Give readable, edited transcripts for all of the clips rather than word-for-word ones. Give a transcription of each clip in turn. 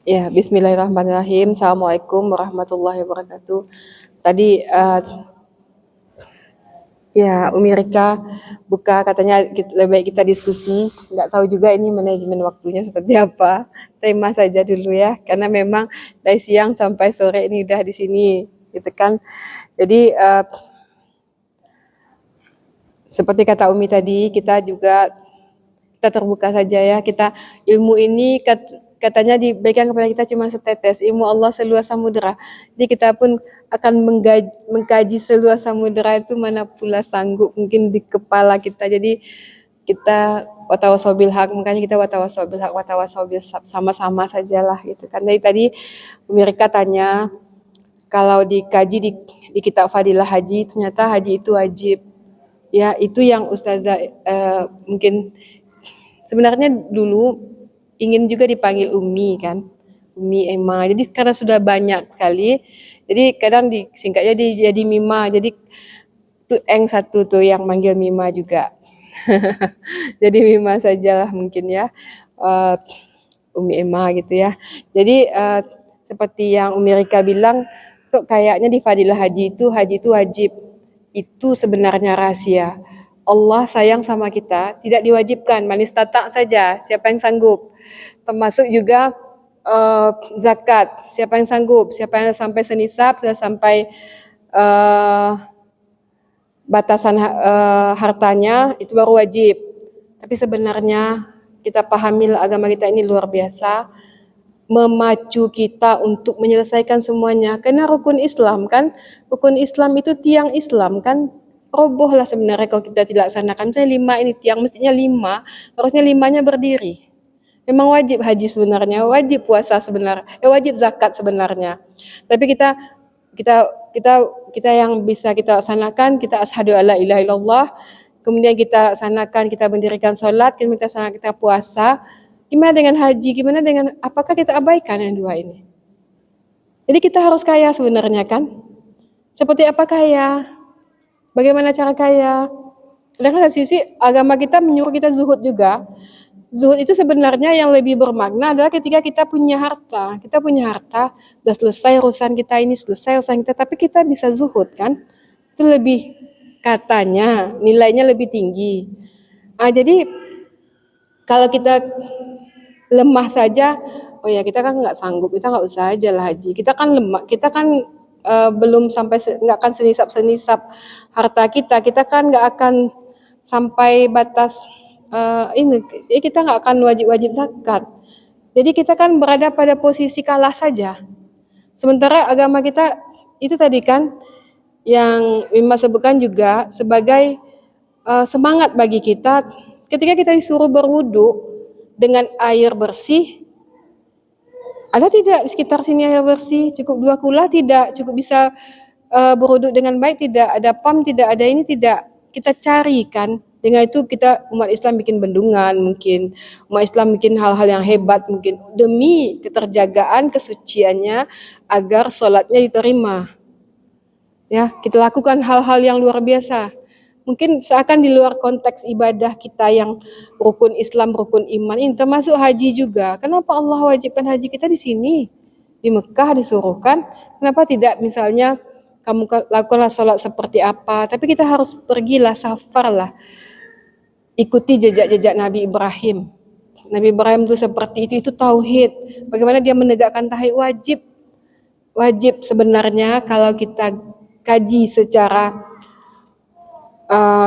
Ya, bismillahirrahmanirrahim. Assalamualaikum warahmatullahi wabarakatuh. Tadi ya Umi Rika buka katanya lebih baik kita diskusi. Nggak tahu juga ini manajemen waktunya seperti apa. Terima saja dulu ya, karena memang dari siang sampai sore ini udah di sini, gitu kan. Jadi seperti kata Umi tadi, kita terbuka saja ya. Kita ilmu ini katanya diberikan kepada kita cuma setetes, ilmu Allah seluas samudera. Jadi kita pun akan mengkaji seluas samudera itu mana pula sanggup mungkin di kepala kita. Jadi kita watawasobil hak, makanya kita watawasobil hak, watawasobil sama-sama sajalah gitu kan. Jadi tadi mereka tanya kalau dikaji di kitab Fadilah Haji, ternyata haji itu wajib. Ya, itu yang Ustazah mungkin sebenarnya dulu ingin juga dipanggil Umi kan, Umi Emma. Jadi karena sudah banyak sekali, jadi kadang disingkatnya jadi Mima. Jadi tuh satu tuh yang manggil Mima juga. Jadi Mima sajalah mungkin ya, uh, Umi Emma gitu ya. Jadi seperti yang Umi Rika bilang, kok kayaknya di Fadilah haji itu wajib. Itu sebenarnya rahasia. Allah sayang sama kita, tidak diwajibkan, manis tatak saja, siapa yang sanggup. Termasuk juga zakat, siapa yang sanggup, siapa yang sampai senisab, sudah sampai batasan hartanya, itu baru wajib. Tapi sebenarnya kita pahami agama kita ini luar biasa, memacu kita untuk menyelesaikan semuanya. Karena rukun Islam kan, rukun Islam itu tiang Islam kan, robohlah sebenarnya kalau kita tidak laksanakan. Misalnya 5 ini tiang, mestinya 5, harusnya 5-nya berdiri. Memang wajib haji sebenarnya, wajib puasa sebenarnya, wajib zakat sebenarnya. Tapi kita kita kita yang bisa kita laksanakan, kita asyhadu alla ilaha illallah, kemudian kita laksanakan, kita mendirikan sholat, kemudian kita laksanakan, kita puasa. Gimana dengan haji? Gimana dengan apakah kita abaikan yang dua ini? Jadi kita harus kaya sebenarnya kan? Seperti apa kaya? Bagaimana cara kaya? Dan dari sisi agama kita menyuruh kita zuhud juga. Zuhud itu sebenarnya yang lebih bermakna adalah ketika kita punya harta. Kita punya harta, sudah selesai urusan kita ini, selesai urusan kita, tapi kita bisa zuhud kan? Itu lebih katanya nilainya lebih tinggi. Jadi kalau kita lemah saja, oh ya kita kan nggak sanggup, kita nggak usah aja lah haji. Kita kan lemah, kita kan belum sampai nggak akan senisap harta kita kan nggak akan sampai batas ini, kita nggak akan wajib zakat. Jadi kita kan berada pada posisi kalah saja. Sementara agama kita itu tadi kan yang Mima sebutkan juga sebagai semangat bagi kita ketika kita disuruh berwudu dengan air bersih. Ada tidak di sekitar sini air bersih? Cukup 2 kula tidak? Cukup bisa berwudu dengan baik tidak? Ada pam tidak? Ada ini tidak? Kita cari kan. Dengan itu kita umat Islam bikin bendungan mungkin. Umat Islam bikin hal-hal yang hebat mungkin. Demi keterjagaan kesuciannya agar sholatnya diterima. Ya, kita lakukan hal-hal yang luar biasa. Mungkin seakan di luar konteks ibadah kita yang rukun Islam, rukun iman ini termasuk haji juga. Kenapa Allah wajibkan haji kita di sini? Di Mekah disuruhkan. Kenapa tidak misalnya kamu lakukanlah sholat seperti apa? Tapi kita harus pergilah, safarlah. Ikuti jejak-jejak Nabi Ibrahim. Nabi Ibrahim itu seperti itu tauhid. Bagaimana dia menegakkan tauhid wajib sebenarnya kalau kita kaji secara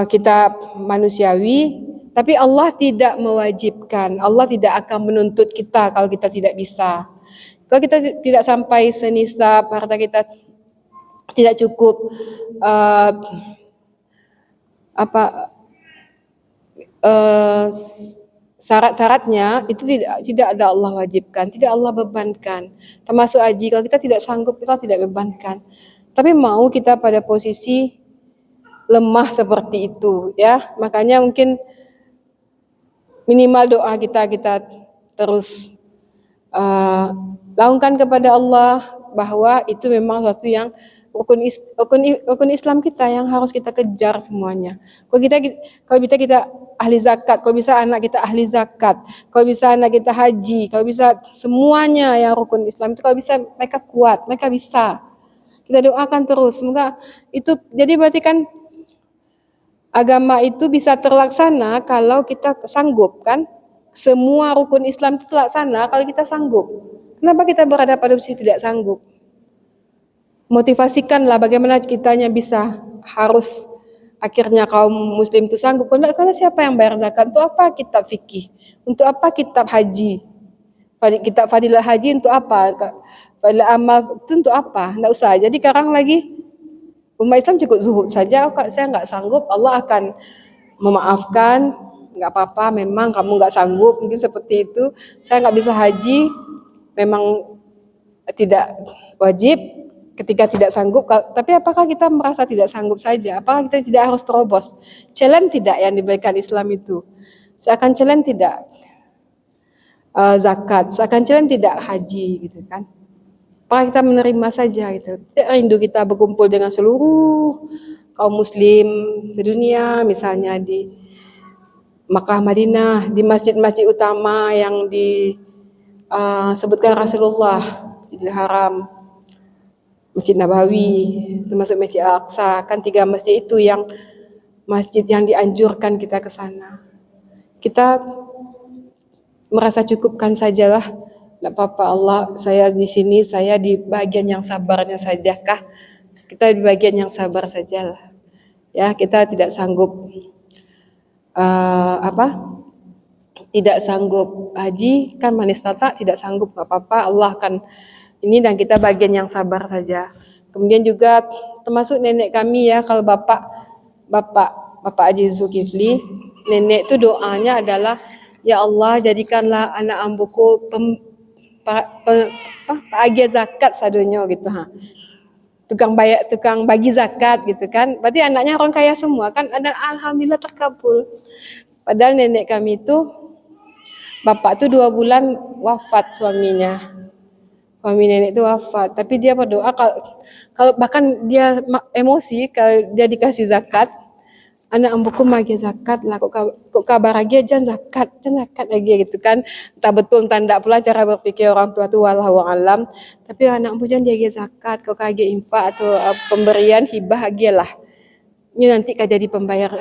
kita manusiawi, tapi Allah tidak mewajibkan. Allah tidak akan menuntut kita kalau kita tidak bisa. Kalau kita tidak sampai senisab, harta kita tidak cukup syarat-syaratnya, itu tidak ada Allah wajibkan, tidak Allah bebankan. Termasuk haji, kalau kita tidak sanggup, kita tidak bebankan. Tapi mau kita pada posisi lemah seperti itu ya, makanya mungkin minimal doa kita terus lakukan kepada Allah bahwa itu memang sesuatu yang rukun Islam kita yang harus kita kejar semuanya. Kalau kita ahli zakat, kalau bisa anak kita ahli zakat, kalau bisa anak kita haji, kalau bisa semuanya yang rukun Islam itu kalau bisa mereka kuat, mereka bisa. Kita doakan terus, semoga itu jadi berarti kan agama itu bisa terlaksana kalau kita sanggup kan? Semua rukun Islam itu terlaksana kalau kita sanggup. Kenapa kita berada pada posisi tidak sanggup? Motivasikanlah bagaimana kitanya bisa harus akhirnya kaum muslim itu sanggup. Karena siapa yang bayar zakat? Untuk apa kitab fikih? Untuk apa kitab haji? Kitab fadilah haji untuk apa? Fadilah amal itu untuk apa? Nggak usah. Jadi sekarang lagi umat Islam cukup zuhud saja. Kak, saya nggak sanggup, Allah akan memaafkan. Nggak apa-apa, memang kamu nggak sanggup, mungkin seperti itu. Saya nggak bisa haji, memang tidak wajib. Ketika tidak sanggup, tapi apakah kita merasa tidak sanggup saja? Apakah kita tidak harus terobos? Challenge tidak yang diberikan Islam itu? Seakan challenge tidak zakat, seakan challenge tidak haji, gitu kan? Apakah kita menerima saja gitu? Tidak rindu kita berkumpul dengan seluruh kaum muslim sedunia, misalnya di Makkah, Madinah, di masjid-masjid utama yang disebutkan Rasulullah, Masjidil Haram, Masjid Nabawi, termasuk Masjid Al-Aqsa, kan 3 masjid itu yang masjid yang dianjurkan kita ke sana. Kita merasa cukupkan sajalah, tidak apa-apa Allah, saya di sini, saya di bagian yang sabarnya sajakah? Kita di bagian yang sabar sajalah. Ya, kita tidak sanggup tidak sanggup haji kan manis tata, tidak sanggup nggak apa-apa, Allah kan ini, dan kita bagian yang sabar saja. Kemudian juga termasuk nenek kami ya, kalau bapak Haji Zulkifli, nenek itu doanya adalah ya Allah jadikanlah anak ambuku bahagia zakat sadonya gitu tukang bagi zakat gitu kan, berarti anaknya orang kaya semua kan, ada alhamdulillah terkabul. Padahal nenek kami itu bapak tuh 2 bulan wafat suaminya. Suami nenek itu wafat, tapi dia berdoa kalau bahkan dia emosi kalau dia dikasih zakat, anak ambuku magi zakat lah, kok kabar lagi jangan zakat lagi gitu kan. Entah betul entah enggak pula cara berpikir orang tua tuh wallahu alam, tapi anak ambu jangan dia zakat, kok kage infak atau pemberian hibah lah. Ini nanti akan jadi pembayar,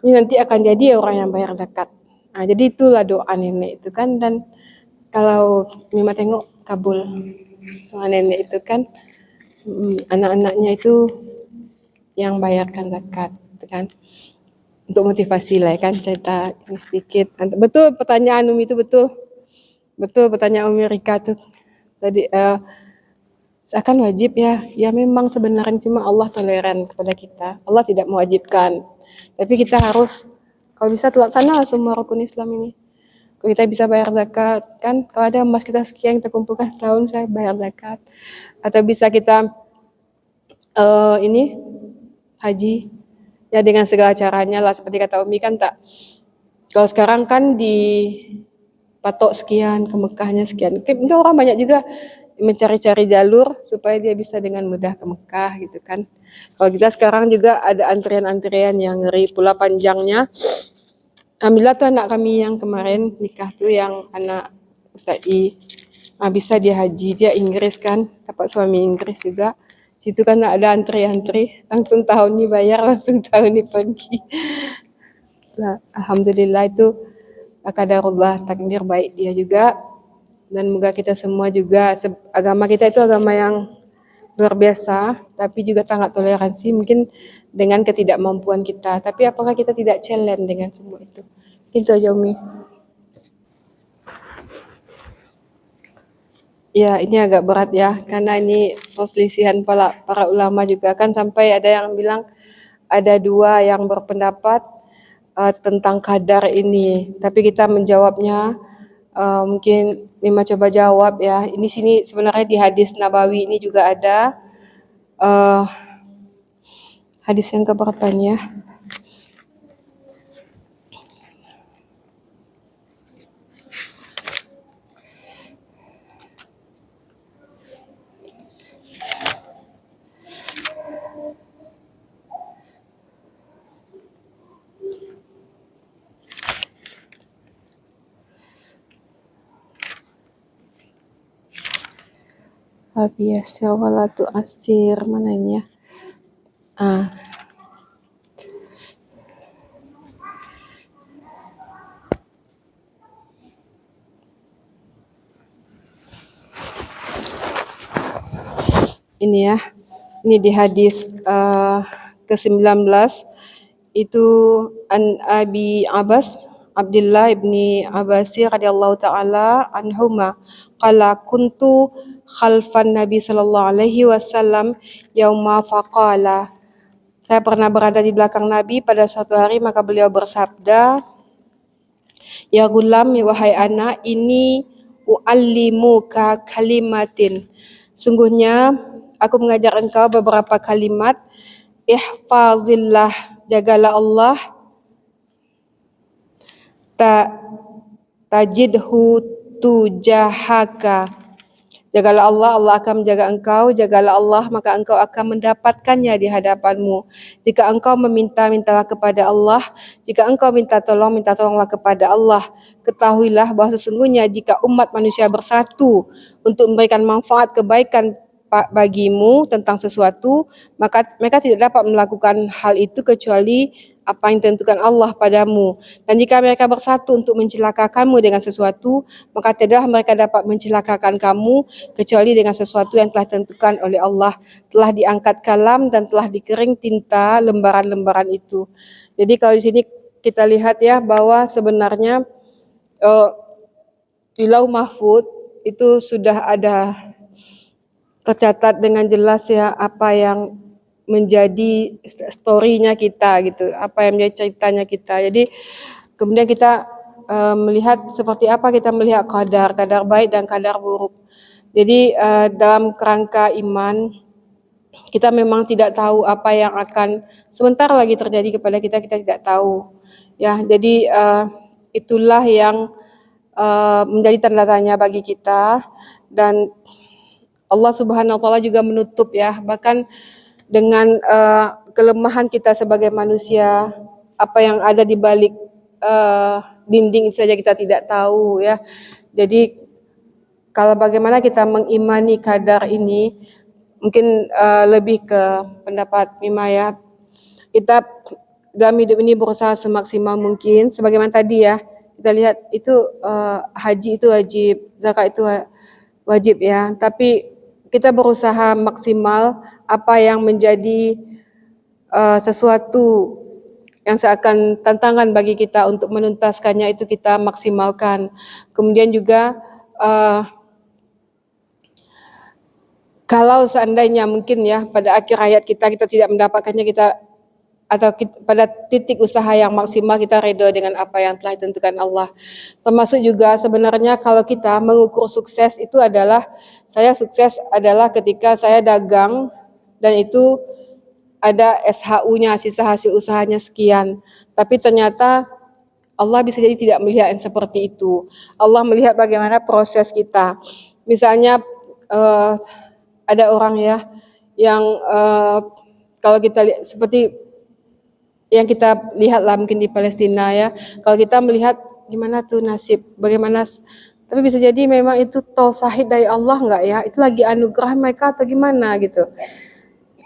ini nanti akan jadi orang yang bayar zakat. Nah, jadi itulah doa nenek itu kan, dan kalau Mima tengok kabul doa nenek itu kan, anak-anaknya itu yang bayarkan zakat gitu kan. Untuk motivasi lah kan, cerita ini sedikit. Betul pertanyaan Umi itu betul pertanyaan Umi Rika tuh tadi, seakan wajib ya memang sebenarnya cuma Allah toleran kepada kita, Allah tidak mewajibkan, tapi kita harus kalau bisa terlaksana semua rukun Islam ini. Kalau kita bisa bayar zakat kan, kalau ada emas kita sekian kita kumpulkan setahun saya bayar zakat, atau bisa kita ini haji ya dengan segala caranya lah, seperti kata Umi kan, tak kalau sekarang kan dipatok sekian ke Mekahnya sekian, mungkin orang banyak juga mencari-cari jalur supaya dia bisa dengan mudah ke Mekah gitu kan. Kalau kita sekarang juga ada antrian-antrian yang ngeri pula panjangnya. Alhamdulillah tuh anak kami yang kemarin nikah tuh yang anak Ustaz I, bisa dia haji, dia Inggris kan, dapat suami Inggris juga. Situ kan ada antri-antri, langsung tahun ini bayar, langsung tahun ini pergi. Alhamdulillah itu qadarullah, takdir baik dia juga. Dan moga kita semua juga, agama kita itu agama yang luar biasa, tapi juga sangat toleransi mungkin dengan ketidakmampuan kita. Tapi apakah kita tidak challenge dengan semua itu? Itu aja Umi. Ya, ini agak berat ya, karena ini perselisihan para ulama juga kan, sampai ada yang bilang ada 2 yang berpendapat tentang kadar ini. Tapi kita menjawabnya mungkin Mima coba jawab ya. Ini sini sebenarnya di hadis Nabawi ini juga ada hadis yang keberapa nih ya? Biasa wala tu asir mana ini ya? Ah, ini ya. Ini di hadis ke-19 itu an Abi Abbas Abdullah ibni Abbasi radhiyallahu taala anhuma qala kuntu khalfan Nabi sallallahu alaihi wasallam yauma faqala. Saya pernah berada di belakang Nabi pada suatu hari maka beliau bersabda, ya gulam, wahai anak, ini uallimuka kalimatin. Sungguhnya aku mengajar engkau beberapa kalimat. Ihfazillah, jagalah Allah. Tajidhu tujahaka. Jagalah Allah, Allah akan menjaga engkau. Jagalah Allah, maka engkau akan mendapatkannya di hadapanmu. Jika engkau meminta, mintalah kepada Allah. Jika engkau minta tolong, minta tolonglah kepada Allah. Ketahuilah bahwa sesungguhnya jika umat manusia bersatu untuk memberikan manfaat kebaikan bagimu tentang sesuatu, maka mereka tidak dapat melakukan hal itu kecuali apa yang ditentukan Allah padamu. Dan jika mereka bersatu untuk mencelakakanmu dengan sesuatu, maka tidaklah mereka dapat mencelakakan kamu kecuali dengan sesuatu yang telah ditentukan oleh Allah. Telah diangkat kalam dan telah dikering tinta lembaran-lembaran itu. Jadi kalau di sini kita lihat ya bahwa sebenarnya di Lauh Mahfuz itu sudah ada tercatat dengan jelas ya apa yang menjadi story-nya kita gitu, apa yang menjadi ceritanya kita. Jadi kemudian kita melihat seperti apa kita melihat kadar baik dan kadar buruk. Jadi dalam kerangka iman kita memang tidak tahu apa yang akan sebentar lagi terjadi kepada kita, kita tidak tahu. Ya, jadi itulah yang menjadi tanda tanya bagi kita, dan Allah Subhanahu wa taala juga menutup ya, bahkan dengan kelemahan kita sebagai manusia, apa yang ada di balik dinding itu saja kita tidak tahu ya. Jadi kalau bagaimana kita mengimani kadar ini, mungkin lebih ke pendapat Mima ya. Kita dalam hidup ini berusaha semaksimal mungkin, sebagaimana tadi ya, kita lihat itu haji itu wajib, zakat itu wajib ya, tapi kita berusaha maksimal apa yang menjadi sesuatu yang seakan tantangan bagi kita untuk menuntaskannya itu kita maksimalkan. Kemudian juga kalau seandainya mungkin ya pada akhir hayat kita tidak mendapatkannya, pada titik usaha yang maksimal kita redha dengan apa yang telah ditentukan Allah. Termasuk juga sebenarnya kalau kita mengukur sukses itu adalah, saya sukses adalah ketika saya dagang dan itu ada SHU-nya, sisa hasil usahanya sekian. Tapi ternyata Allah bisa jadi tidak melihat yang seperti itu. Allah melihat bagaimana proses kita. Misalnya ada orang ya yang kalau kita lihat seperti yang kita lihat lah mungkin di Palestina ya, kalau kita melihat gimana tuh nasib, bagaimana, tapi bisa jadi memang itu tol sahid dari Allah enggak ya, itu lagi anugerah mereka atau gimana gitu.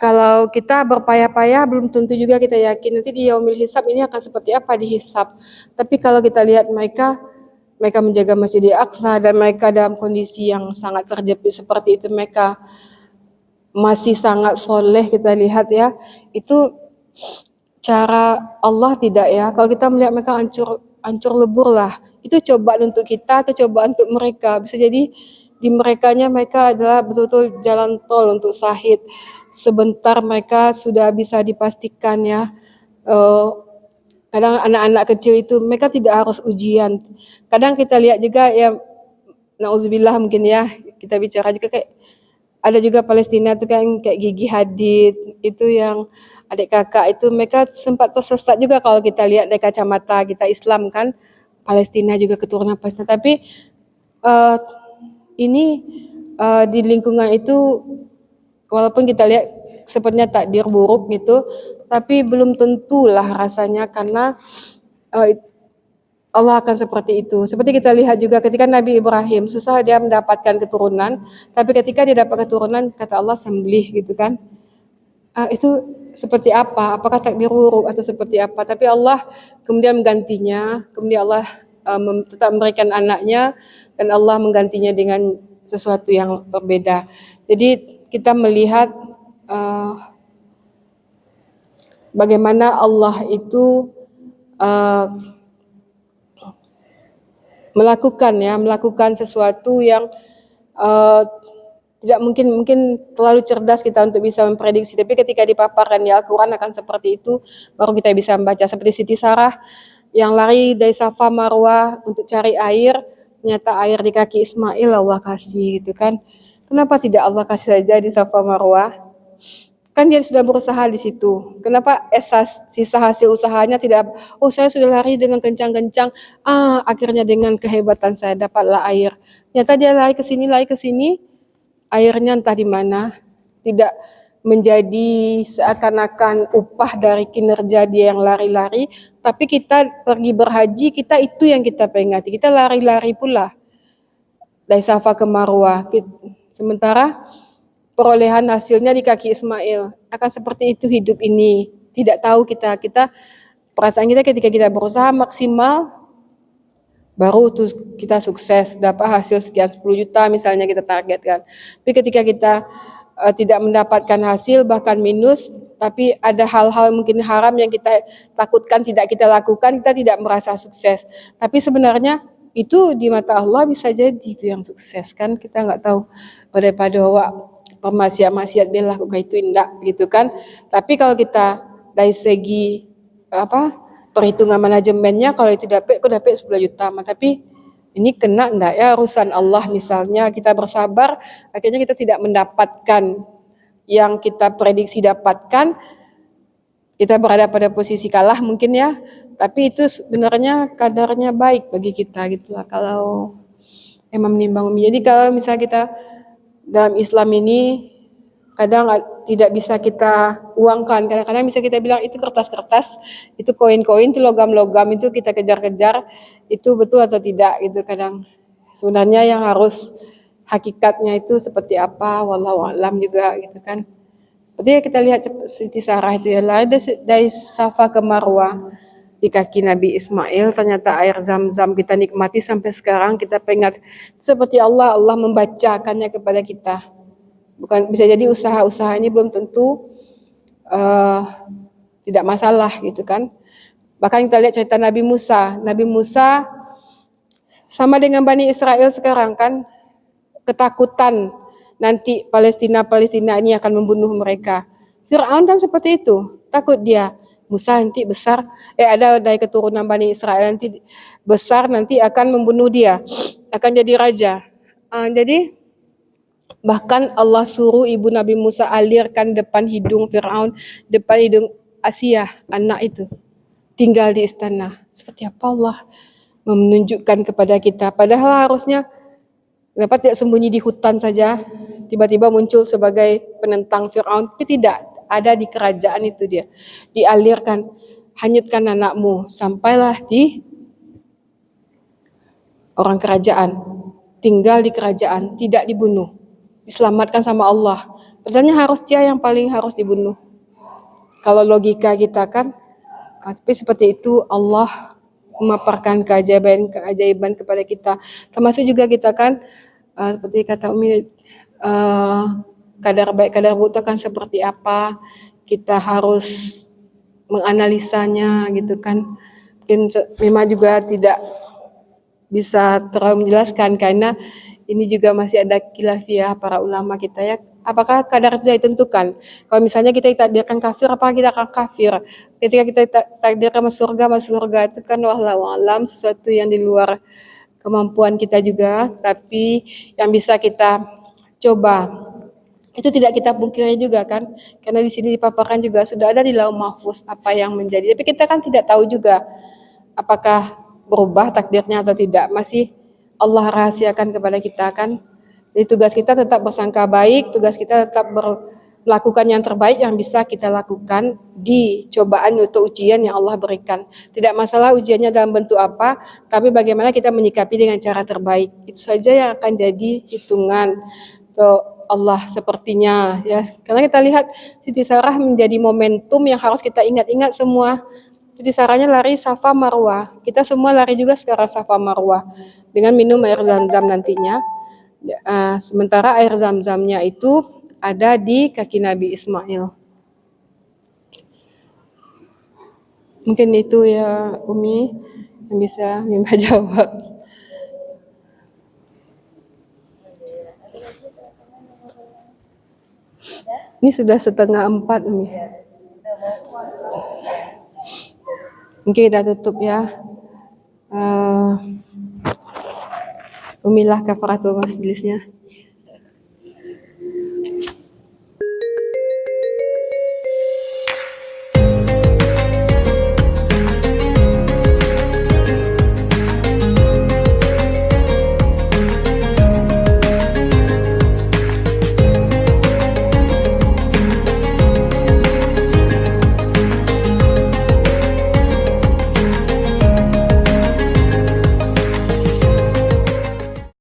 Kalau kita berpayah-payah belum tentu juga kita yakin nanti di yaumil hisab ini akan seperti apa dihisab. Tapi kalau kita lihat mereka menjaga Masjidil Aqsa dan mereka dalam kondisi yang sangat terjepit seperti itu, mereka masih sangat soleh, kita lihat ya, itu cara Allah tidak ya. Kalau kita melihat mereka hancur lebur lah, itu cobaan untuk kita atau cobaan untuk mereka. Bisa jadi di mereka adalah betul-betul jalan tol untuk sahid. Sebentar mereka sudah bisa dipastikan ya. Kadang anak-anak kecil itu mereka tidak harus ujian. Kadang kita lihat juga ya, nauzubillah mungkin ya, kita bicara juga kayak ada juga Palestina itu kan kayak Gigi Hadid itu yang adik kakak itu, mereka sempat tersesat juga kalau kita lihat dari kacamata kita Islam kan, Palestina juga keturunan Palestina, tapi ini di lingkungan itu walaupun kita lihat sepertinya takdir buruk gitu, tapi belum tentulah rasanya karena Allah akan seperti itu. Seperti kita lihat juga ketika Nabi Ibrahim susah dia mendapatkan keturunan, tapi ketika dia dapat keturunan kata Allah sembelih gitu kan. Itu seperti apa? Apakah takdir buruk atau seperti apa? Tapi Allah kemudian menggantinya, kemudian Allah tetap memberikan anaknya dan Allah menggantinya dengan sesuatu yang berbeda. Jadi kita melihat bagaimana Allah itu melakukan sesuatu yang tidak mungkin terlalu cerdas kita untuk bisa memprediksi, tapi ketika dipaparkan di Al-Quran akan seperti itu, baru kita bisa membaca. Seperti Siti Sarah yang lari dari Safa Marwah untuk cari air, ternyata air di kaki Ismail Allah kasih gitu kan. Kenapa tidak Allah kasih saja di Safa Marwah? Kan dia sudah berusaha di situ. Kenapa sisa hasil usahanya tidak, oh saya sudah lari dengan kencang-kencang, akhirnya dengan kehebatan saya dapatlah air. Ternyata dia lari ke sini, airnya entah di mana, tidak menjadi seakan-akan upah dari kinerja dia yang lari-lari, tapi kita pergi berhaji, kita itu yang kita peringati, kita lari-lari pula dari Safa ke Marwah. Sementara perolehan hasilnya di kaki Ismail. Akan seperti itu hidup ini. Tidak tahu kita perasaan kita ketika kita berusaha maksimal baru tuh kita sukses dapat hasil sekian 10 juta misalnya kita targetkan. Tapi ketika kita tidak mendapatkan hasil bahkan minus, tapi ada hal-hal mungkin haram yang kita takutkan tidak kita lakukan, kita tidak merasa sukses. Tapi sebenarnya itu di mata Allah bisa jadi itu yang sukses kan, kita nggak tahu. Daripada maksiat bela kok itu indah gitu kan. Tapi kalau kita dari segi perhitungan manajemennya, kalau itu dapat 10 juta, tapi ini kena enggak ya urusan Allah, misalnya kita bersabar akhirnya kita tidak mendapatkan yang kita prediksi dapatkan, kita berada pada posisi kalah mungkin ya, tapi itu sebenarnya kadarnya baik bagi kita gitu lah kalau emang menimbang. Jadi kalau misalnya kita dalam Islam ini kadang tidak bisa kita uangkan, kadang-kadang bisa kita bilang itu kertas-kertas, itu koin-koin, itu logam-logam, itu kita kejar-kejar, itu betul atau tidak gitu. Kadang sebenarnya yang harus hakikatnya itu seperti apa, wallahu a'lam juga gitu kan. Seperti kita lihat Siti Sarah itu ya, dari Safa ke Marwah di kaki Nabi Ismail, ternyata air Zam-Zam kita nikmati sampai sekarang, kita pengen seperti Allah membacakannya kepada kita. Bukan, bisa jadi usaha-usaha ini belum tentu tidak masalah gitu kan. Bahkan kita lihat cerita Nabi Musa sama dengan Bani Israel sekarang kan, ketakutan nanti Palestina ini akan membunuh mereka. Fir'aun kan seperti itu, takut dia Musa nanti besar, ada dari keturunan Bani Israel nanti besar, nanti akan membunuh dia, akan jadi raja. Jadi bahkan Allah suruh ibu Nabi Musa alirkan depan hidung Fir'aun, depan hidung Asia, anak itu tinggal di istana. Seperti apa Allah menunjukkan kepada kita, padahal harusnya kenapa tidak sembunyi di hutan saja, tiba-tiba muncul sebagai penentang Fir'aun, tapi tidak, ada di kerajaan itu dia dialirkan, hanyutkan anakmu, sampailah di orang kerajaan, tinggal di kerajaan, tidak dibunuh, diselamatkan sama Allah. Padahal harus dia yang paling harus dibunuh kalau logika kita kan. Tapi seperti itu Allah memaparkan keajaiban kepada kita, termasuk juga kita kan seperti kata Umi, kadar baik kadar buruk akan seperti apa, kita harus menganalisanya gitu kan. Mungkin memang juga tidak bisa terlalu menjelaskan karena ini juga masih ada khilafiyah para ulama kita ya. Apakah kadar itu ditentukan? Kalau misalnya kita ditakdirkan kafir, apakah kita akan kafir? Ketika kita takdirkan masuk surga itu kan wallahu alam, sesuatu yang di luar kemampuan kita juga, tapi yang bisa kita coba itu tidak kita pungkiri juga kan, karena di sini dipaparkan juga sudah ada di Lauh Mahfuz apa yang menjadi, tapi kita kan tidak tahu juga apakah berubah takdirnya atau tidak, masih Allah rahasiakan kepada kita kan. Jadi tugas kita tetap bersangka baik, tugas kita tetap melakukan yang terbaik yang bisa kita lakukan di cobaan atau ujian yang Allah berikan. Tidak masalah ujiannya dalam bentuk apa, tapi bagaimana kita menyikapi dengan cara terbaik. Itu saja yang akan jadi hitungan ke Allah sepertinya ya. Karena kita lihat Siti Sarah menjadi momentum yang harus kita ingat-ingat semua. Siti Sarahnya lari Safa Marwah. Kita semua lari juga sekarang Safa Marwah dengan minum air Zam-Zam nantinya. Sementara air Zam-Zamnya itu ada di kaki Nabi Ismail. Mungkin itu ya Umi yang bisa Mimah jawab. Ini sudah 3:30 Umi. Mungkin kita tutup ya. Umilah kafaratul majlisnya.